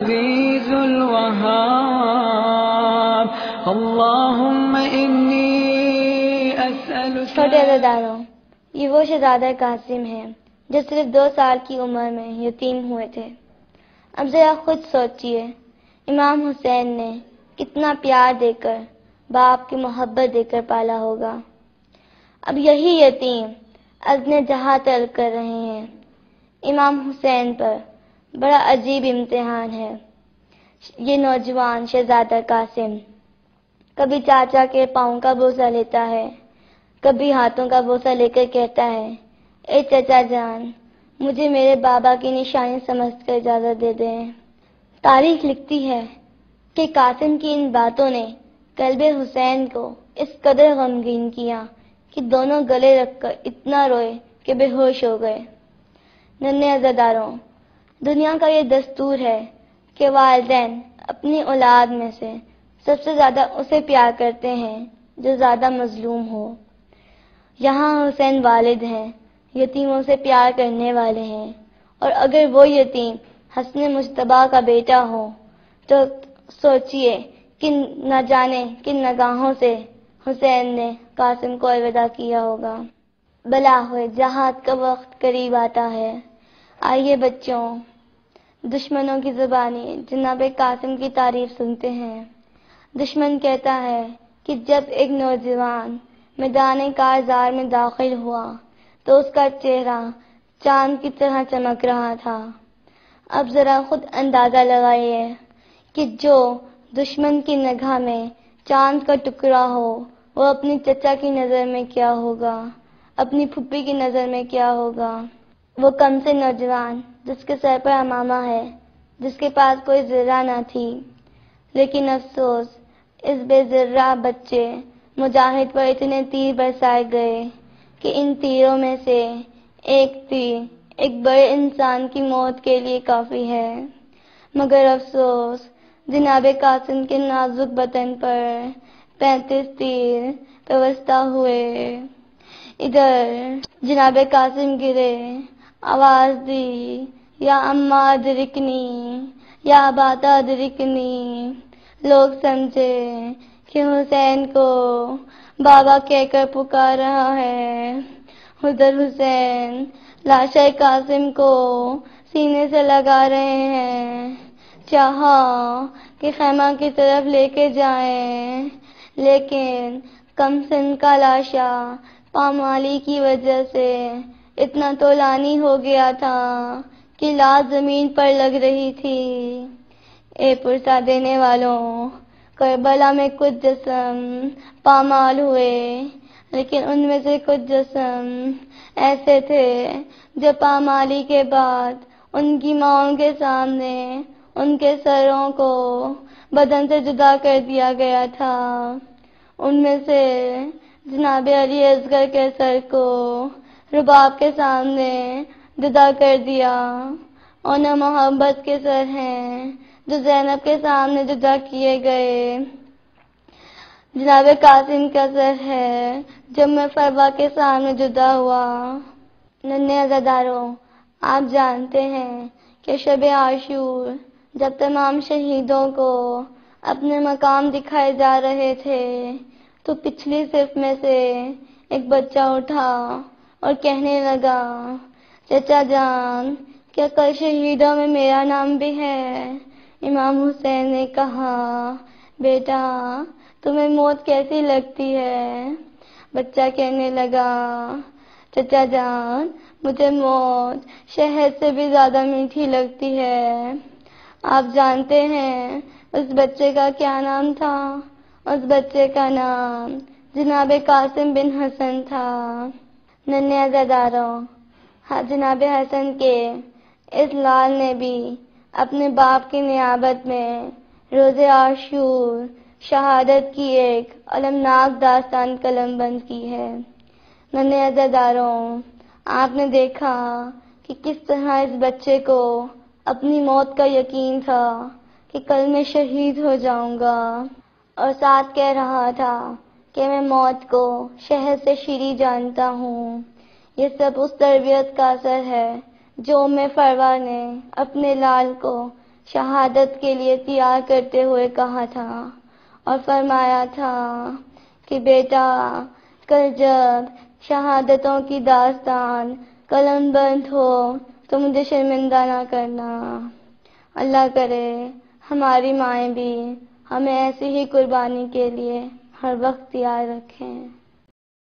عزيز الوهاب اللهم إني أسألك. چھوٹے عزاداروں، یہ وہ شہزادہ قاسم ہیں جو صرف 2 سال کی عمر میں یتیم ہوئے تھے. اب ذرا خود سوچئے، امام حسین نے کتنا پیار دے کر، باپ کی محبت دے کر پالا ہوگا. اب یہی یتیم عزم جہاں طلب کر رہے ہیں. امام حسین پر بڑا عجیب امتحان ہے. یہ نوجوان شہزادہ قاسم کبھی چاچا کے پاؤں کا بوسہ لیتا ہے، کبھی ہاتھوں کا بوسہ لے کر کہتا ہے، اے چچا جان، مجھے میرے بابا کی نشانی سمجھ کر اجازت دے دیں. تاریخ لکھتی ہے کہ قاسم کی ان باتوں نے قلب حسین کو اس قدر غمگین کیا کہ دونوں گلے رکھ کر اتنا روئے کہ بے ہوش ہو گئے. ننھے عزاداروں، دنیا کا یہ دستور ہے کہ والدین اپنی اولاد میں سے سب سے زیادہ اسے پیار کرتے ہیں جو زیادہ مظلوم ہو. یہاں حسین والد ہیں، یتیموں سے پیار کرنے والے ہیں، اور اگر وہ یتیم حسن مجتبیٰ کا بیٹا ہو تو سوچئے کہ نہ جانے کن نگاہوں سے حسین نے قاسم کو الوداع کیا ہوگا. بلا ہوئے جہاد کا وقت قریب آتا ہے. آئیے بچوں، دشمنوں کی زبانی جناب قاسم کی تعریف سنتے ہیں. دشمن کہتا ہے کہ جب ایک نوجوان میدان کارزار میں داخل ہوا تو اس کا چہرہ چاند کی طرح چمک رہا تھا. اب ذرا خود اندازہ لگائیے کہ جو دشمن کی نگاہ میں چاند کا ٹکڑا ہو وہ اپنی چچا کی نظر میں کیا ہوگا، اپنی پھپھی کی نظر میں کیا ہوگا. وہ کم سے نوجوان جس کے سر پر عمامہ ہے، جس کے پاس کوئی زرہ نہ تھی، لیکن افسوس اس بے زرہ بچے مجاہد پر اتنے تیر برسائے گئے کہ ان تیروں میں سے ایک تیر ایک بڑے انسان کی موت کے لیے کافی ہے. مگر افسوس جناب قاسم کے نازک بدن پر 35 تیر پیوستہ ہوئے. ادھر جناب قاسم گرے، آواز دی، یا اماں ادرکنی، یا اباتا ادرکنی. لوگ سمجھے کہ حسین کو بابا کہہ کر پکار رہا ہے. ادھر حسین لاشِ قاسم کو سینے سے لگا رہے ہیں. چاہا کہ خیمہ کی طرف لے کے جائیں، لیکن کم سن کا لاشا پامالی کی وجہ سے اتنا طولانی ہو گیا تھا کہ لاش زمین پر لگ رہی تھی. اے پرسہ دینے والوں، کربلا میں کچھ جسم پامال ہوئے، لیکن ان میں سے کچھ جسم ایسے تھے جو پامالی کے بعد ان کی ماؤں کے سامنے ان کے سروں کو بدن سے جدا کر دیا گیا تھا. ان میں سے جناب علی اصغر کے سر کو رباب کے سامنے جدا کر دیا، اور نہ محبت کے سر ہیں جو زینب کے سامنے جدا کیے گئے. جناب قاسم کا سر ہے جو میں فروا کے سامنے جدا ہوا. ننھے عزاداروں، آپ جانتے ہیں کہ شب عاشور جب تمام شہیدوں کو اپنے مقام دکھائے جا رہے تھے تو پچھلی صف میں سے ایک بچہ اٹھا اور کہنے لگا، چچا جان، کیا کل شہیدوں میں میرا نام بھی ہے؟ امام حسین نے کہا، بیٹا تمہیں موت کیسی لگتی ہے؟ بچہ کہنے لگا، چچا جان، مجھے موت شہد سے بھی زیادہ میٹھی لگتی ہے. آپ جانتے ہیں اس بچے کا کیا نام تھا؟ اس بچے کا نام جناب قاسم بن حسن تھا. ننھے عزاداروں، جناب حسن کے اس لال نے بھی اپنے باپ کی نیابت میں روز عاشور شہادت کی ایک المناک داستان قلم بند کی ہے. ننھے عزاداروں، آپ نے دیکھا کہ کس طرح اس بچے کو اپنی موت کا یقین تھا کہ کل میں شہید ہو جاؤں گا، اور ساتھ کہہ رہا تھا کہ میں موت کو شہد سے شیریں جانتا ہوں. یہ سب اس تربیت کا اثر ہے جو فروا نے اپنے لال کو شہادت کے لیے تیار کرتے ہوئے کہا تھا اور فرمایا تھا کہ بیٹا کل جب شہادتوں کی داستان قلم بند ہو تو مجھے شرمندہ نہ کرنا۔ اللہ کرے ہماری مائیں بھی ہمیں ایسی ہی قربانی کے لیے ہر وقت تیار رکھیں۔